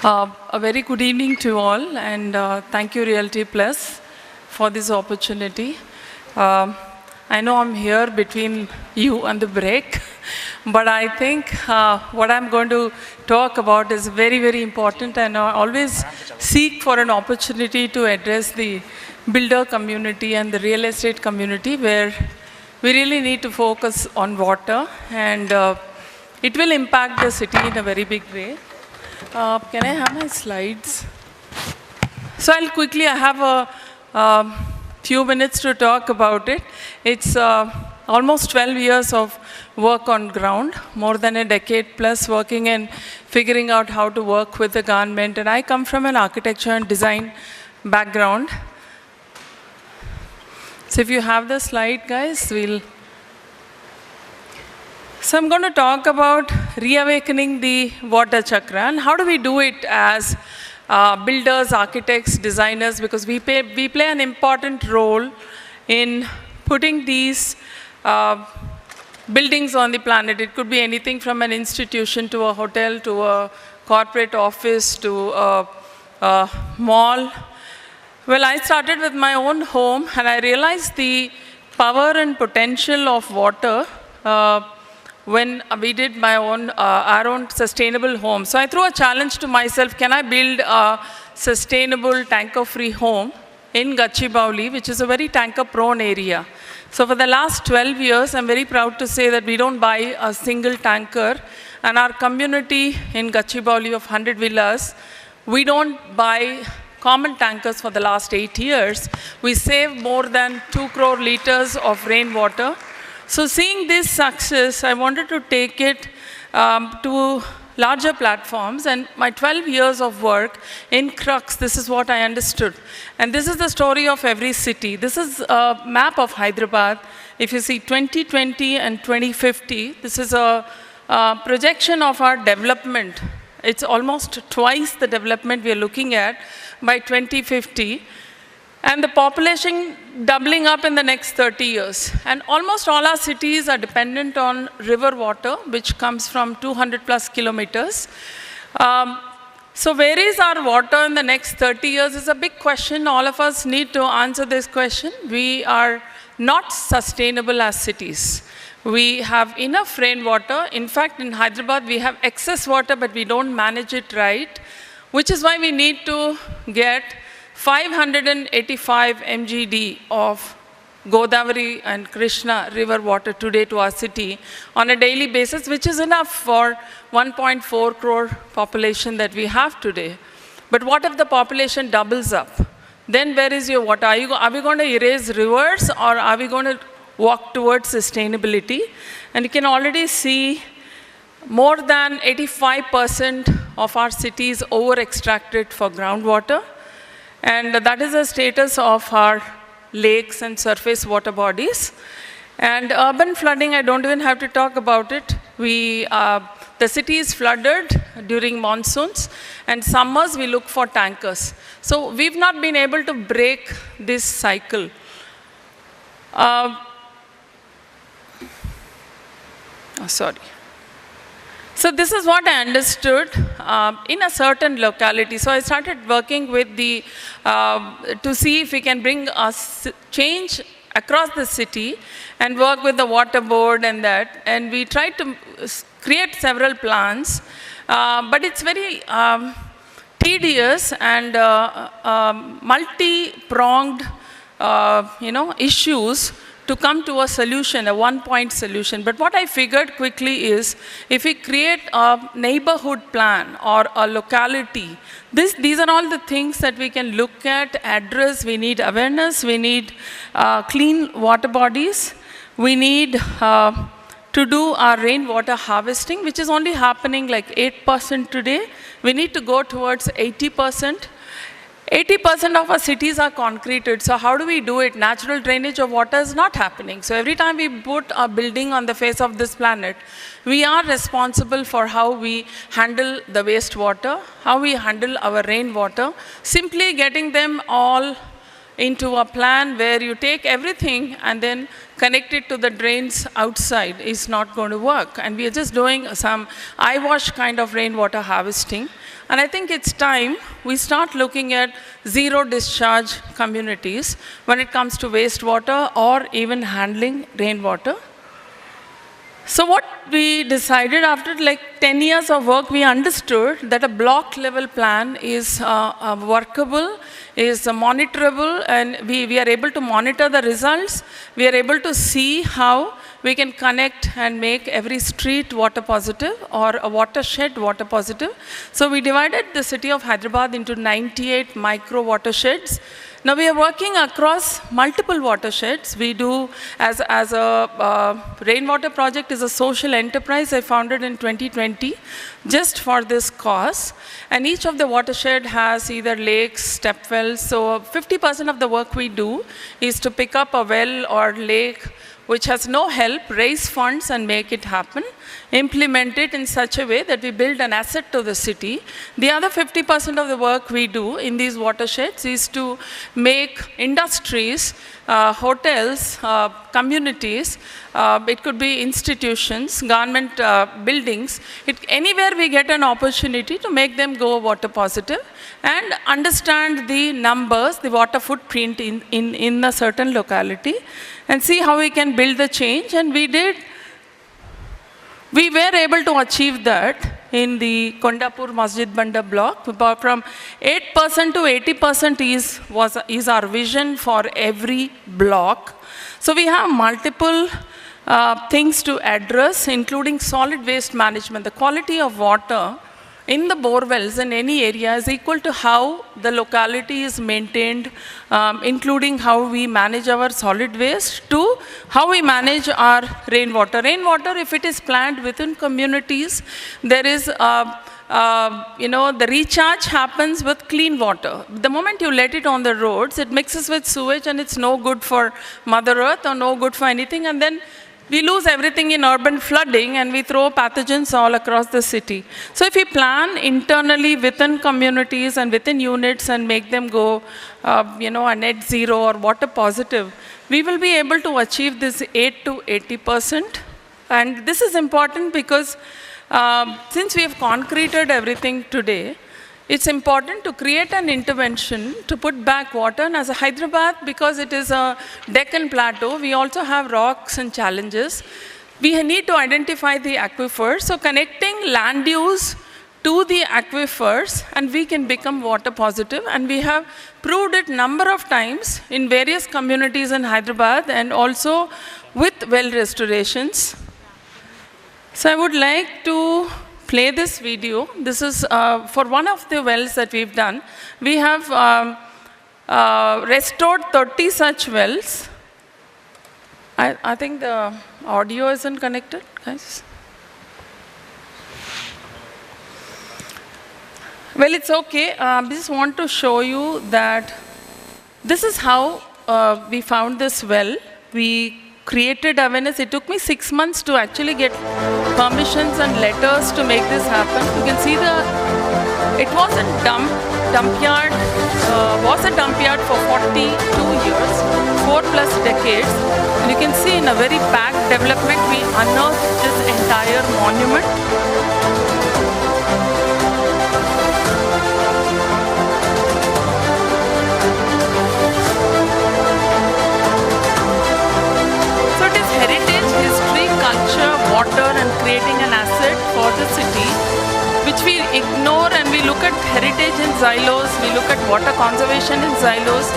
A very good evening to all, and thank you, Realty Plus, for this opportunity. I know I'm here between you and the break, but I think what I'm going to talk about is very, very important, and I always seek for an opportunity to address the builder community and the real estate community, where we really need to focus on water, and it will impact the city in a very big way. Can I have my slides? So I have a few minutes to talk about it. It's almost 12 years of work on ground, more than a decade plus working and figuring out how to work with the government. And I come from an architecture and design background. So if you have the slide, guys, So I'm going to talk about reawakening the water chakra, and how do we do it as builders, architects, designers, because we play an important role in putting these buildings on the planet. It could be anything from an institution to a hotel to a corporate office to a mall. Well, I started with my own home, and I realized the power and potential of water when we did our own sustainable home. So I threw a challenge to myself: can I build a sustainable tanker-free home in Gachibowli, which is a very tanker-prone area? So for the last 12 years, I'm very proud to say that we don't buy a single tanker, and our community in Gachibowli of 100 villas, we don't buy common tankers for the last 8 years. We save more than 2 crore liters of rainwater. So seeing this success, I wanted to take it to larger platforms, and my 12 years of work in Crux, this is what I understood. And this is the story of every city. This is a map of Hyderabad. If you see 2020 and 2050, this is a projection of our development. It's almost twice the development we are looking at by 2050. And the population doubling up in the next 30 years. And almost all our cities are dependent on river water, which comes from 200 plus kilometers. So where is our water in the next 30 years is a big question. All of us need to answer this question. We are not sustainable as cities. We have enough rainwater. In fact, in Hyderabad, we have excess water, but we don't manage it right, which is why we need to get 585 mgd of Godavari and Krishna river water today to our city on a daily basis, which is enough for 1.4 crore population that we have today. But what if the population doubles up? Then where is your water? Are we going to erase rivers, or are we going to walk towards sustainability? And you can already see more than 85% of our cities over-extracted for groundwater. And that is the status of our lakes and surface water bodies. And urban flooding, I don't even have to talk about it. The city is flooded during monsoons, and summers we look for tankers. So we've not been able to break this cycle. So this is what I understood in a certain locality. So I started working with to see if we can bring change across the city and work with the water board and that. And we tried to create several plans, but it's very tedious and multi-pronged, issues to come to a solution, a one-point solution. But what I figured quickly is, if we create a neighborhood plan or a locality, these are all the things that we can look at, address. We need awareness, we need clean water bodies, we need to do our rainwater harvesting, which is only happening like 8% today. We need to go towards 80%. 80% of our cities are concreted, so how do we do it? Natural drainage of water is not happening. So every time we put a building on the face of this planet, we are responsible for how we handle the wastewater, how we handle our rainwater. Simply getting them all into a plan where you take everything and then connect it to the drains outside is not going to work. And we are just doing some eyewash kind of rainwater harvesting. And I think it's time we start looking at zero discharge communities when it comes to wastewater or even handling rainwater. So what we decided after like 10 years of work, we understood that a block level plan is workable, is monitorable, and we are able to monitor the results. We are able to see how we can connect and make every street water positive or a watershed water positive. So we divided the city of Hyderabad into 98 micro watersheds. Now we are working across multiple watersheds. We do, as a rainwater project is a social enterprise I founded in 2020 just for this cause. And each of the watershed has either lakes, step wells. So 50% of the work we do is to pick up a well or lake which has no help, raise funds and make it happen, implement it in such a way that we build an asset to the city. The other 50% of the work we do in these watersheds is to make industries, hotels, communities, it could be institutions, government buildings, anywhere we get an opportunity to make them go water positive and understand the numbers, the water footprint in a certain locality and see how we can build the change. And we were able to achieve that in the Kondapur Masjid Banda block. From 8% to 80% is our vision for every block. So we have multiple things to address, including solid waste management. The quality of water in the bore wells in any area is equal to how the locality is maintained, including how we manage our solid waste to how we manage our rainwater. Rainwater, if it is planned within communities, there is, the recharge happens with clean water. The moment you let it on the roads, it mixes with sewage and it's no good for Mother Earth or no good for anything. And then we lose everything in urban flooding and we throw pathogens all across the city. So if we plan internally within communities and within units and make them go, a net zero or water positive, we will be able to achieve this 8 to 80%. And this is important because since we have concreted everything today, it's important to create an intervention to put back water. And as a Hyderabad, because it is a Deccan plateau, we also have rocks and challenges. We need to identify the aquifers. So connecting land use to the aquifers, and we can become water positive. And we have proved it number of times in various communities in Hyderabad and also with well restorations. So I would like to play this video. This is for one of the wells that we've done. We have restored 30 such wells. I think the audio isn't connected, guys. Well, it's okay. I just want to show you that this is how we found this well. We created awareness. It took me 6 months to actually get permissions and letters to make this happen. You can see it was a dump yard for 42 years, 4+ decades. And you can see in a very packed development, we unearthed this entire monument. Water and creating an asset for the city, which we ignore, and we look at heritage in silos, we look at water conservation in silos,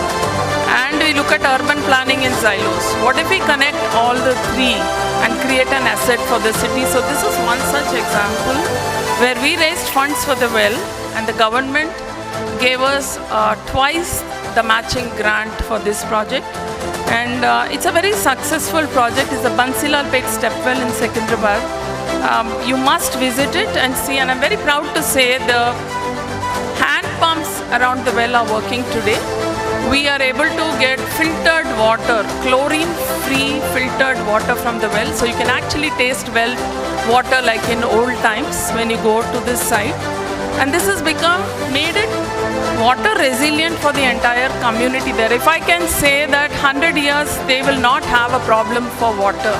and we look at urban planning in silos. What if we connect all the three and create an asset for the city? So this is one such example where we raised funds for the well, and the government gave us twice the matching grant for this project. And it's a very successful project. It's the Bansilal Pet step well in Secunderabad. You must visit it and see. And I'm very proud to say the hand pumps around the well are working today. We are able to get filtered water, chlorine-free filtered water from the well. So you can actually taste well water like in old times when you go to this site. And this has made it water resilient for the entire community there. If I can say that 100 years, they will not have a problem for water.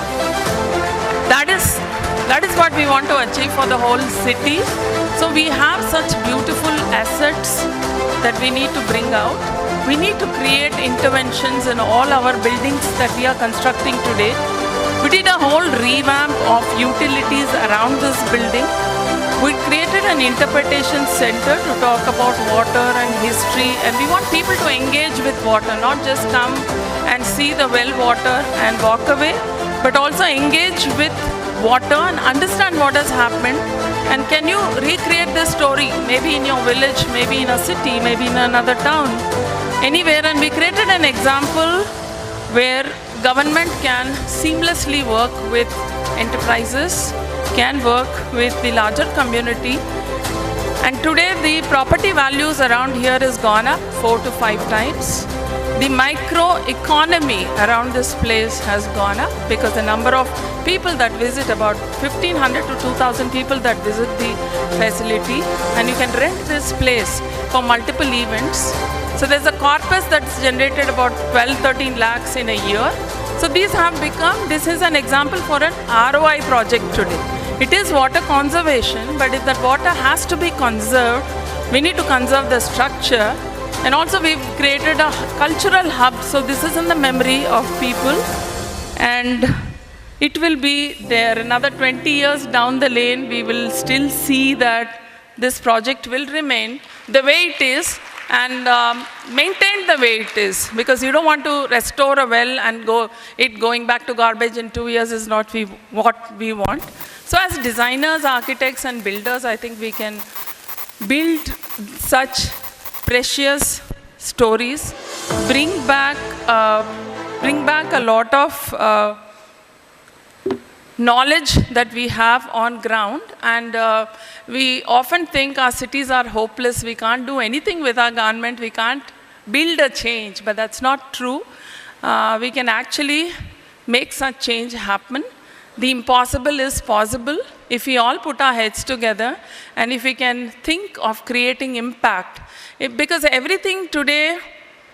That is what we want to achieve for the whole city. So we have such beautiful assets that we need to bring out. We need to create interventions in all our buildings that we are constructing today. We did a whole revamp of utilities around this building. We created an interpretation center to talk about water and history, and we want people to engage with water, not just come and see the well water and walk away, but also engage with water and understand what has happened. And can you recreate this story, maybe in your village, maybe in a city, maybe in another town, anywhere. And we created an example where government can seamlessly work with enterprises, can work with the larger community. And today the property values around here has gone up 4 to 5 times. The micro economy around this place has gone up because the number of people that visit, about 1,500 to 2,000 people that visit the facility, and you can rent this place for multiple events. So there's a corpus that's generated about 12, 13 lakhs in a year. So these have become, this is an example for an ROI project today. It is water conservation, but if that water has to be conserved, we need to conserve the structure. And also we've created a cultural hub. So this is in the memory of people. And it will be there. Another 20 years down the lane, we will still see that this project will remain the way it is and maintain the way it is. Because you don't want to restore a well and going back to garbage in 2 years is not what we want. So as designers, architects, and builders, I think we can build such precious stories, bring back a lot of knowledge that we have on ground. And we often think our cities are hopeless. We can't do anything with our government. We can't build a change, but that's not true. We can actually make such change happen. The impossible is possible if we all put our heads together and if we can think of creating impact. Because everything today,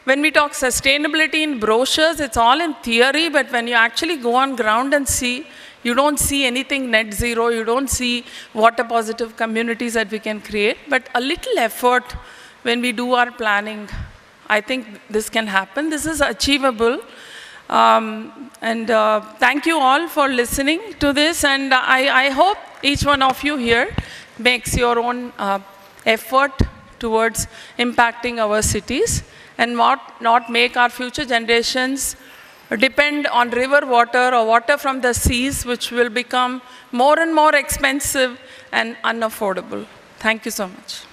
when we talk sustainability in brochures, it's all in theory, but when you actually go on ground and see, you don't see anything net zero, you don't see water positive communities that we can create. But a little effort when we do our planning, I think this can happen. This is achievable. Thank you all for listening to this, and I hope each one of you here makes your own effort towards impacting our cities and not make our future generations depend on river water or water from the seas, which will become more and more expensive and unaffordable. Thank you so much.